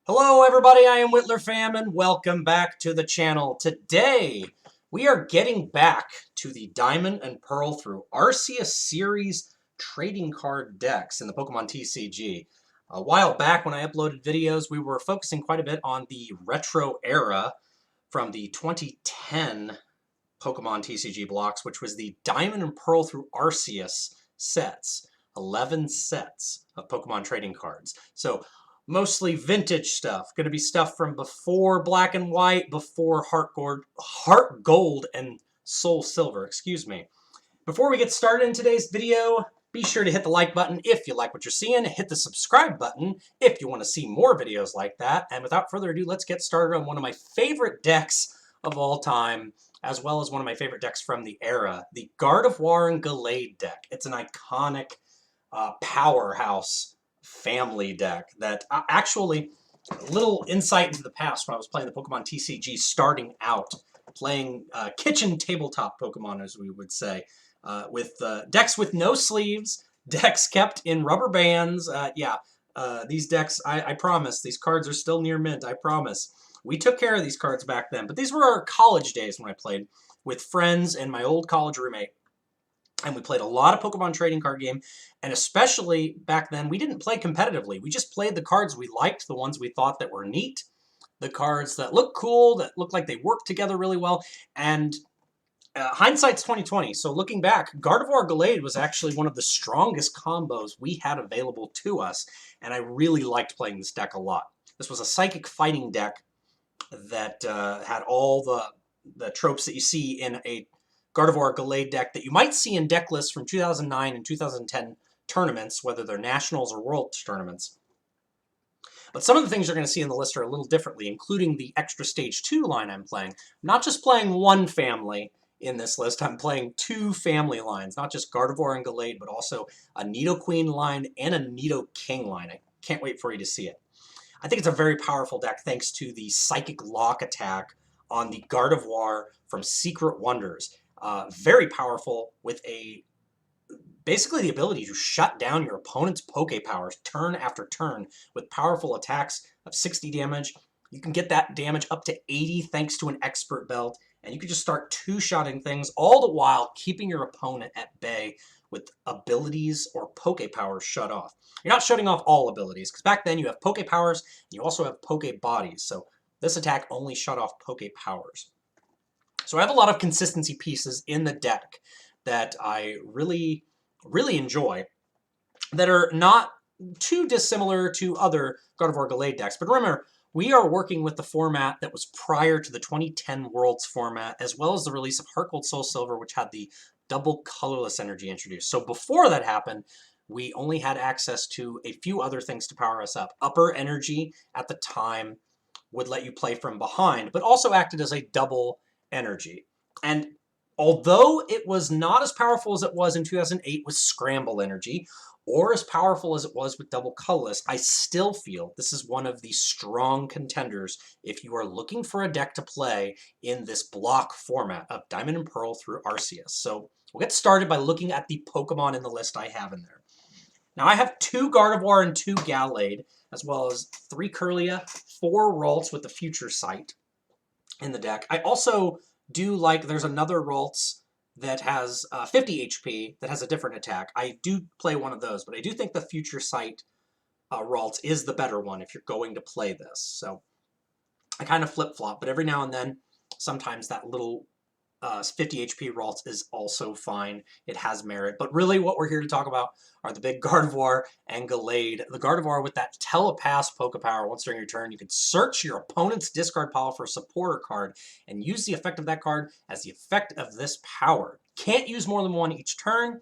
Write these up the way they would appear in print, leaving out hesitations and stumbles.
Hello everybody, I am Whittler Fam and welcome back to the channel. Today we are getting back to the Diamond and Pearl through Arceus series trading card decks in the Pokemon TCG. A while back when I uploaded videos, we were focusing quite a bit on the retro era from the 2010 Pokemon TCG blocks, which was the Diamond and Pearl through Arceus sets. 11 sets of Pokemon trading cards. So mostly vintage stuff. Going to be stuff from before Black and White, before Heart Gold, and Soul Silver. Excuse me. Before we get started in today's video, be sure to hit the like button if you like what you're seeing. Hit the subscribe button if you want to see more videos like that. And without further ado, let's get started on one of my favorite decks of all time, as well as one of my favorite decks from the era, the Gardevoir and Gallade deck. It's an iconic powerhouse family deck that actually, a little insight into the past when I was playing the Pokemon TCG starting out, playing kitchen tabletop Pokemon, as we would say, with decks with no sleeves, decks kept in rubber bands. These decks, I promise, these cards are still near mint, I promise. We took care of these cards back then, but these were our college days when I played with friends and my old college roommate. And we played a lot of Pokemon trading card game, and especially back then, we didn't play competitively. We just played the cards we liked, the ones we thought that were neat, the cards that looked cool, that looked like they worked together really well, and hindsight's 2020. So looking back, Gardevoir Gallade was actually one of the strongest combos we had available to us, and I really liked playing this deck a lot. This was a psychic fighting deck that had all the tropes that you see in a Gardevoir Gallade deck that you might see in deck lists from 2009 and 2010 tournaments, whether they're nationals or world tournaments. But some of the things you're going to see in the list are a little differently, including the extra stage 2 line I'm playing. I'm not just playing one family in this list, I'm playing two family lines, not just Gardevoir and Gallade, but also a Nidoqueen line and a Nidoking line. I can't wait for you to see it. I think it's a very powerful deck thanks to the Psychic Lock attack on the Gardevoir from Secret Wonders. Very powerful with basically the ability to shut down your opponent's Poke powers turn after turn with powerful attacks of 60 damage. You can get that damage up to 80 thanks to an Expert Belt, and you can just start two-shotting things, all the while keeping your opponent at bay with abilities or Poke powers shut off. You're not shutting off all abilities, because back then you have Poke powers, and you also have Poke bodies, so this attack only shut off Poke powers. So I have a lot of consistency pieces in the deck that I really, really enjoy that are not too dissimilar to other Gardevoir Gallade decks. But remember, we are working with the format that was prior to the 2010 Worlds format, as well as the release of Heart Gold Soul Silver, which had the double colorless energy introduced. So before that happened, we only had access to a few other things to power us up. Upper energy at the time would let you play from behind, but also acted as a double energy. And although it was not as powerful as it was in 2008 with Scramble Energy, or as powerful as it was with Double Colorless, I still feel this is one of the strong contenders if you are looking for a deck to play in this block format of Diamond and Pearl through Arceus. So we'll get started by looking at the Pokemon in the list I have in there. Now I have 2 Gardevoir and 2 Gallade, as well as 3 Kirlia, 4 Ralts with the Future Sight in the deck. I also do like, there's another Ralts that has 50 HP that has a different attack. I do play one of those, but I do think the Future Sight Ralts is the better one if you're going to play this. So I kind of flip-flop, but every now and then, sometimes that little 50 HP Ralts is also fine. It has merit. But really what we're here to talk about are the big Gardevoir and Gallade. The Gardevoir with that Telepass Poke Power. Once during your turn, you can search your opponent's discard pile for a supporter card and use the effect of that card as the effect of this power. Can't use more than one each turn.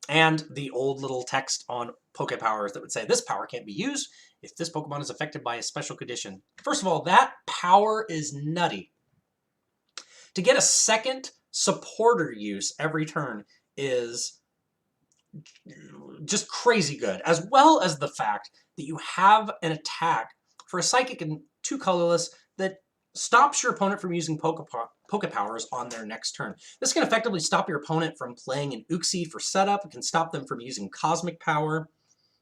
And the old little text on Poke Powers that would say this power can't be used if this Pokemon is affected by a special condition. First of all, that power is nutty. To get a second supporter use every turn is just crazy good, as well as the fact that you have an attack for a Psychic and 2 colorless that stops your opponent from using Poke Powers on their next turn. This can effectively stop your opponent from playing an Uxie for setup. It can stop them from using Cosmic Power.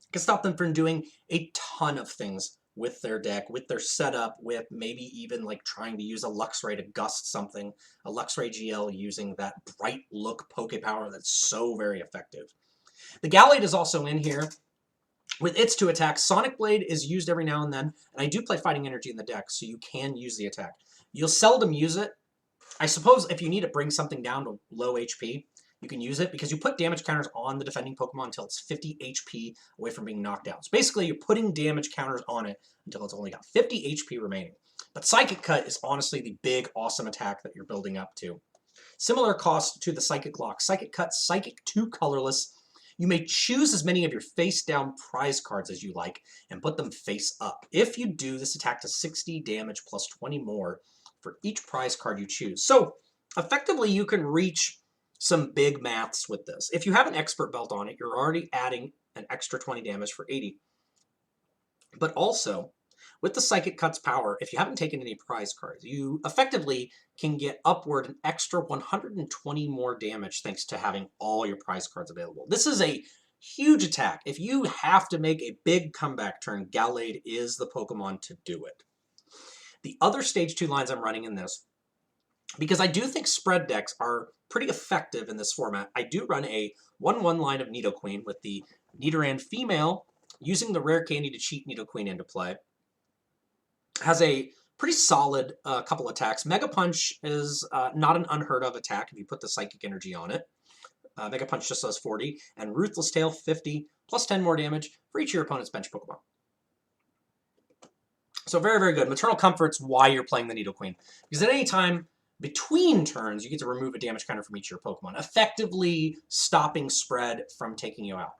It can stop them from doing a ton of things with their deck, with their setup, with maybe even like trying to use a Luxray to gust something, a Luxray GL using that bright look Poke Power that's so very effective. The Gallade is also in here with its 2 attacks. Sonic Blade is used every now and then, and I do play Fighting Energy in the deck, so you can use the attack. You'll seldom use it. I suppose if you need to bring something down to low HP, you can use it because you put damage counters on the defending Pokemon until it's 50 HP away from being knocked out. So basically, you're putting damage counters on it until it's only got 50 HP remaining. But Psychic Cut is honestly the big, awesome attack that you're building up to. Similar cost to the Psychic Lock. Psychic Cut, Psychic 2 colorless. You may choose as many of your face-down prize cards as you like and put them face up. If you do, this attack does 60 damage plus 20 more for each prize card you choose. So, effectively, you can reach some big maths with this. If you have an Expert Belt on it, you're already adding an extra 20 damage for 80. But also, with the Psychic Cut's power, if you haven't taken any prize cards, you effectively can get upward an extra 120 more damage thanks to having all your prize cards available. This is a huge attack. If you have to make a big comeback turn, Gallade is the Pokemon to do it. The other Stage 2 lines I'm running in this, because I do think spread decks are pretty effective in this format, I do run a 1/1 line of Nidoqueen with the Nidoran female using the rare candy to cheat Nidoqueen into play. Has a pretty solid couple attacks. Mega Punch is not an unheard of attack if you put the Psychic Energy on it. Mega Punch just does 40, and Ruthless Tail 50, plus 10 more damage for each of your opponent's bench Pokemon. So very, very good. Maternal Comfort's why you're playing the Nidoqueen. Because at any time between turns, you get to remove a damage counter from each of your Pokemon, effectively stopping spread from taking you out.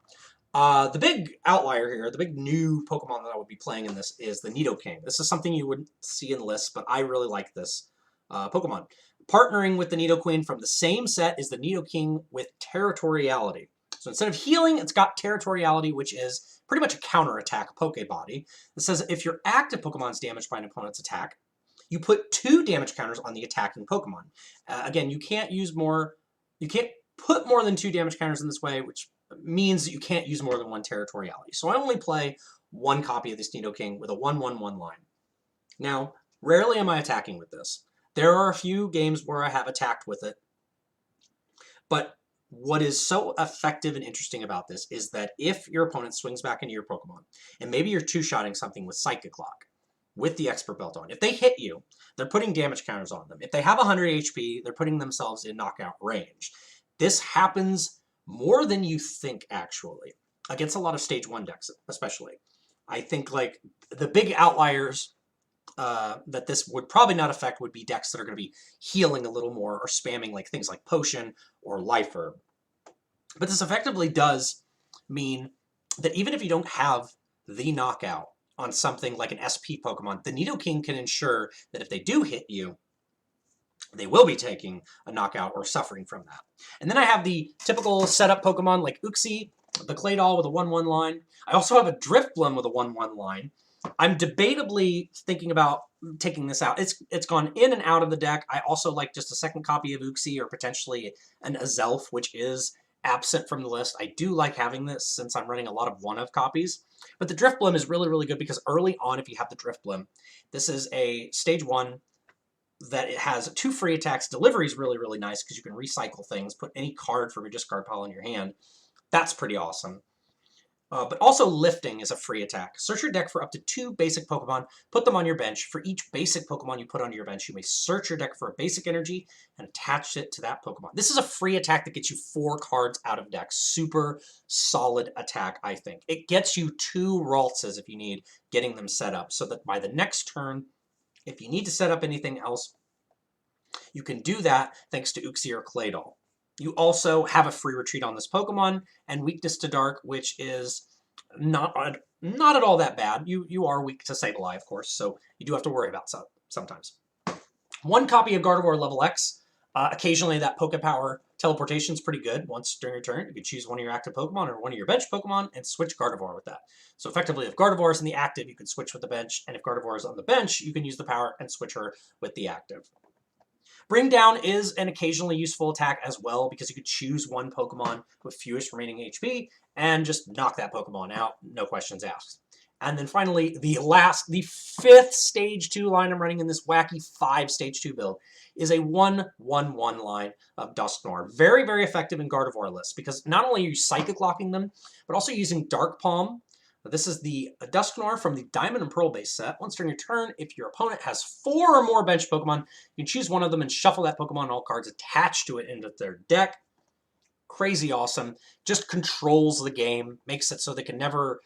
The big outlier here, the big new Pokemon that I would be playing in this is the Nidoking. This is something you wouldn't see in lists, but I really like this Pokemon. Partnering with the Nidoqueen from the same set is the Nidoking with Territoriality. So instead of healing, it's got Territoriality, which is pretty much a counterattack Pokebody. It says if your active Pokemon is damaged by an opponent's attack, you put 2 damage counters on the attacking Pokemon. Again, you can't put more than 2 damage counters in this way, which means that you can't use more than 1 Territoriality. So I only play 1 copy of this Nidoking with a 1/1/1 line. Now, rarely am I attacking with this. There are a few games where I have attacked with it, but what is so effective and interesting about this is that if your opponent swings back into your Pokemon, and maybe you're two-shotting something with Psychic Lock, with the Expert Belt on, if they hit you, they're putting damage counters on them. If they have 100 HP, they're putting themselves in knockout range. This happens more than you think, actually, against a lot of Stage 1 decks, especially. I think, like, the big outliers that this would probably not affect would be decks that are going to be healing a little more or spamming, like, things like Potion or Life Herb. But this effectively does mean that even if you don't have the knockout on something like an SP Pokemon, the Nidoking can ensure that if they do hit you, they will be taking a knockout or suffering from that. And then I have the typical setup Pokemon like Uxie, the Claydol with a 1/1 line. I also have a Drifblim with a 1/1 line. I'm debatably thinking about taking this out. It's gone in and out of the deck. I also like just a second copy of Uxie or potentially an Azelf, which is absent from the list. I do like having this since I'm running a lot of one-of copies. But the Drifblim is really, really good because early on, if you have the Drifblim, this is a Stage 1 that it has 2 free attacks. Delivery is really, really nice because you can recycle things, put any card from your discard pile in your hand. That's pretty awesome. But also Lifting is a free attack. Search your deck for up to 2 basic Pokemon, put them on your bench. For each basic Pokemon you put onto your bench, you may search your deck for a basic energy and attach it to that Pokemon. This is a free attack that gets you 4 cards out of deck. Super solid attack, I think. It gets you 2 Raltses if you need, getting them set up, so that by the next turn, if you need to set up anything else, you can do that thanks to Uxie or Claydol. You also have a free retreat on this Pokemon, and Weakness to Dark, which is not at all that bad. You are weak to Sableye, of course, so you do have to worry about sometimes. 1 copy of Gardevoir level X. Occasionally that Poke Power teleportation is pretty good. Once during your turn, you can choose one of your active Pokemon or one of your bench Pokemon and switch Gardevoir with that. So effectively, if Gardevoir is in the active, you can switch with the bench, and if Gardevoir is on the bench, you can use the power and switch her with the active. Bring Down is an occasionally useful attack as well because you could choose one Pokemon with fewest remaining HP and just knock that Pokemon out, no questions asked. And then finally, the fifth stage 2 line I'm running in this wacky 5 stage 2 build is a 1/1/1 line of Dusknoir. Very, very effective in Gardevoir lists because not only are you Psychic locking them, but also using Dark Palm. This is the Dusknoir from the Diamond and Pearl base set. Once during your turn, if your opponent has 4 or more bench Pokemon, you can choose one of them and shuffle that Pokemon and all cards attached to it into their deck. Crazy awesome. Just controls the game, makes it so they can never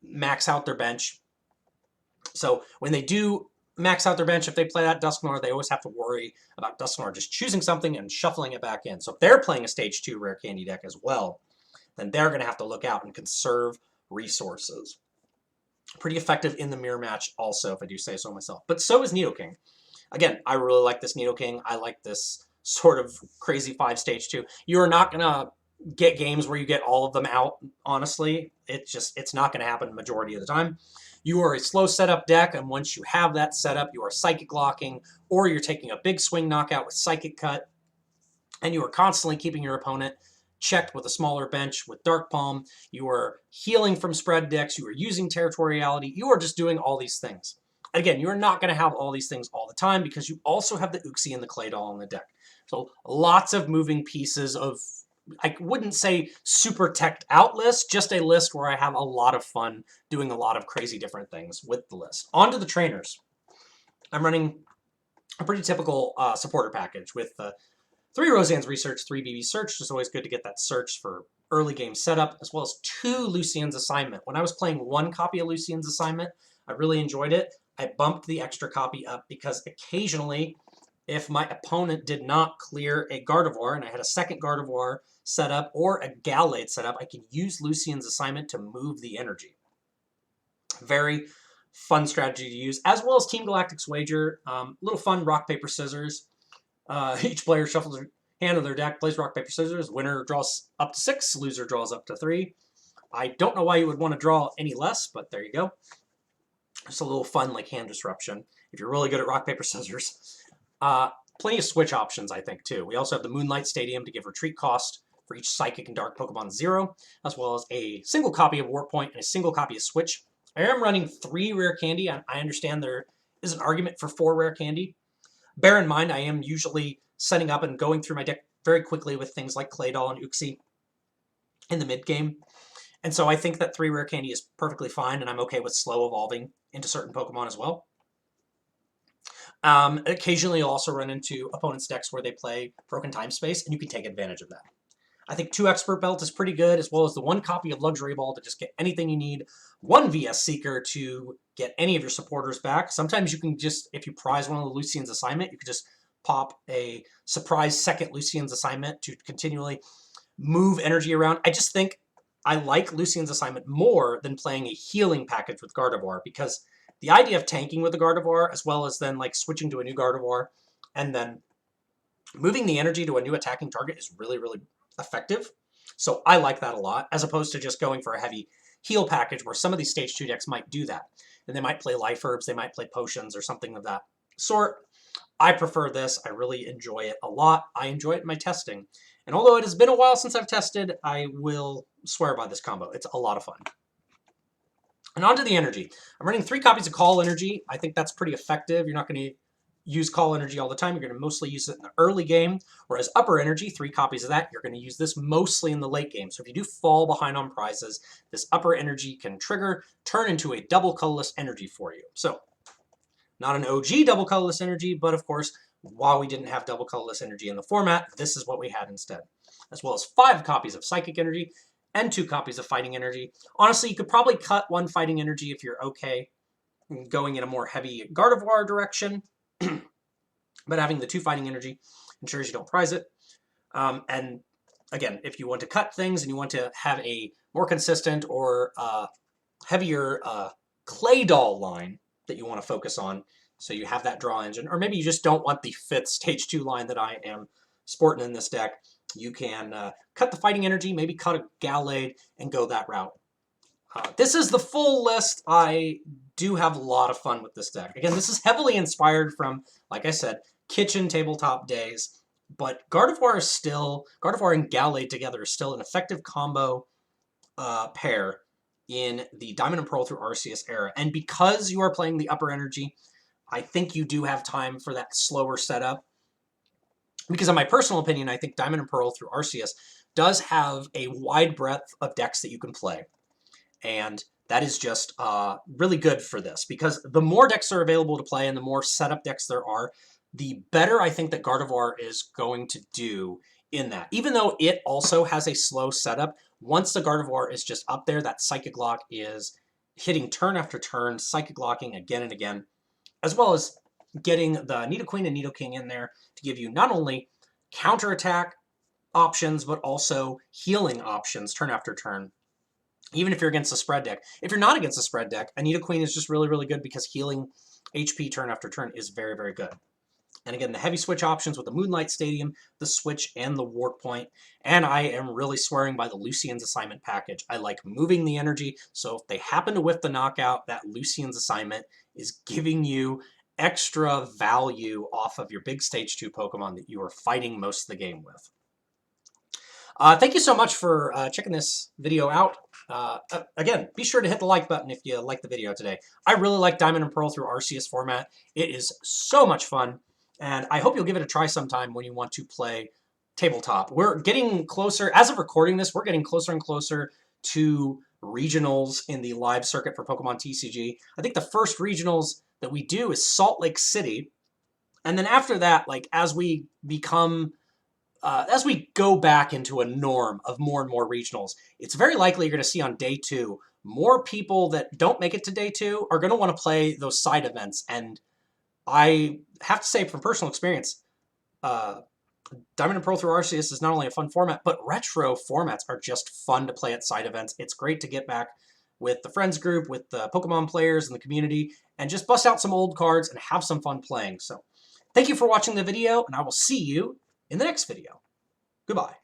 max out their bench. So when they do max out their bench, if they play that Dusknoir, they always have to worry about Dusknoir just choosing something and shuffling it back in. So if they're playing a stage 2 rare candy deck as well, then they're going to have to look out and conserve resources. Pretty effective in the mirror match also, if I do say so myself. But so is Nidoking. Again, I really like this Nidoking. I like this sort of crazy 5 stage 2. You are not going to get games where you get all of them out, honestly. It's not going to happen the majority of the time. You are a slow setup deck, and once you have that setup, you are Psychic locking, or you're taking a big swing knockout with Psychic Cut, and you are constantly keeping your opponent checked with a smaller bench with Dark Palm. You are healing from spread decks. You are using territoriality. You are just doing all these things. Again, you're not going to have all these things all the time because you also have the Uxie and the Claydol on the deck. So lots of moving pieces of, I wouldn't say super teched out list, just a list where I have a lot of fun doing a lot of crazy different things with the list. On to the trainers. I'm running a pretty typical supporter package with 3 Roseanne's Research, 3 BB Search. Just always good to get that search for early game setup, as well as 2 Lucien's Assignment. When I was playing 1 copy of Lucien's Assignment, I really enjoyed it. I bumped the extra copy up because occasionally, if my opponent did not clear a Gardevoir and I had a second Gardevoir set up or a Gallade set up, I could use Lucien's Assignment to move the energy. Very fun strategy to use, as well as Team Galactic's Wager. Little fun rock, paper, scissors. Each player shuffles their hand of their deck, plays rock, paper, scissors. Winner draws up to 6, loser draws up to 3. I don't know why you would want to draw any less, but there you go. Just a little fun like hand disruption if you're really good at rock, paper, scissors. Plenty of switch options, I think, too. We also have the Moonlight Stadium to give retreat cost for each Psychic and Dark Pokemon 0, as well as a single copy of Warp Point and a single copy of Switch. I am running 3 rare candy. I understand there is an argument for 4 rare candy. Bear in mind, I am usually setting up and going through my deck very quickly with things like Claydol and Uxie in the mid-game. And so I think that 3 rare candy is perfectly fine, and I'm okay with slow evolving into certain Pokemon as well. Occasionally, you'll also run into opponents' decks where they play Broken Time Space, and you can take advantage of that. I think 2 Expert Belt is pretty good, as well as the 1 copy of Luxury Ball to just get anything you need, 1 VS Seeker to get any of your supporters back. Sometimes you can just, if you prize one of the Lucien's Assignment, you can just pop a surprise second Lucien's Assignment to continually move energy around. I just think I like Lucien's Assignment more than playing a healing package with Gardevoir, because the idea of tanking with the Gardevoir, as well as then like switching to a new Gardevoir and then moving the energy to a new attacking target is really, really effective. So I like that a lot, as opposed to just going for a heavy heal package where some of these stage 2 decks might do that. And they might play Life Herbs, they might play Potions or something of that sort. I prefer this. I really enjoy it a lot. I enjoy it in my testing. And although it has been a while since I've tested, I will swear by this combo. It's a lot of fun. And on to the energy. I'm running 3 copies of Call Energy. I think that's pretty effective. You're not going to use Call Energy all the time. You're going to mostly use it in the early game. Whereas Upper Energy, 3 copies of that, you're going to use this mostly in the late game. So if you do fall behind on prizes, this Upper Energy can turn into a double colorless energy for you. So not an OG double colorless energy, but of course, while we didn't have double colorless energy in the format, this is what we had instead. As well as 5 copies of Psychic Energy and 2 copies of Fighting Energy. Honestly, you could probably cut 1 Fighting Energy if you're okay going in a more heavy Gardevoir direction. But having the 2 Fighting Energy ensures you don't prize it. And again, if you want to cut things and you want to have a more consistent or heavier Claydol line that you want to focus on, so you have that draw engine, or maybe you just don't want the 5th stage 2 line that I am sporting in this deck, you can cut the Fighting Energy, maybe cut a Gallade, and go that route. This is the full list. I do have a lot of fun with this deck. Again, this is heavily inspired from, like I said, kitchen tabletop days, but Gardevoir and Gallade together is still an effective combo pair in the Diamond and Pearl through Arceus era. And because you are playing the upper energy, I think you do have time for that slower setup. Because in my personal opinion, I think Diamond and Pearl through Arceus does have a wide breadth of decks that you can play. And that is just really good for this. Because the more decks are available to play and the more setup decks there are, the better I think that Gardevoir is going to do in that. Even though it also has a slow setup, once the Gardevoir is just up there, that Psychic Lock is hitting turn after turn, Psychic Locking again and again, as well as getting the Nidoqueen and Nidoking in there to give you not only counterattack options, but also healing options turn after turn, even if you're against a spread deck. If you're not against a spread deck, a Nidoqueen is just really, really good because healing HP turn after turn is very, very good. And again, the heavy switch options with the Moonlight Stadium, the Switch, and the Warp Point. And I am really swearing by the Lucian's Assignment package. I like moving the energy, so if they happen to whiff the knockout, that Lucian's Assignment is giving you extra value off of your big Stage 2 Pokemon that you are fighting most of the game with. Thank you so much for checking this video out. Again, be sure to hit the like button if you like the video today. I really like Diamond and Pearl through Arceus format. It is so much fun. And I hope you'll give it a try sometime when you want to play tabletop. We're getting closer, as of recording this, we're getting closer and closer to regionals in the live circuit for Pokemon TCG. I think the first regionals that we do is Salt Lake City. And then after that, like as we go back into a norm of more and more regionals, it's very likely you're going to see on day 2, more people that don't make it to day 2 are going to want to play those side events. And I have to say, from personal experience, Diamond and Pearl through Arceus is not only a fun format, but retro formats are just fun to play at side events. It's great to get back with the friends group, with the Pokemon players and the community, and just bust out some old cards and have some fun playing. So thank you for watching the video, and I will see you in the next video. Goodbye.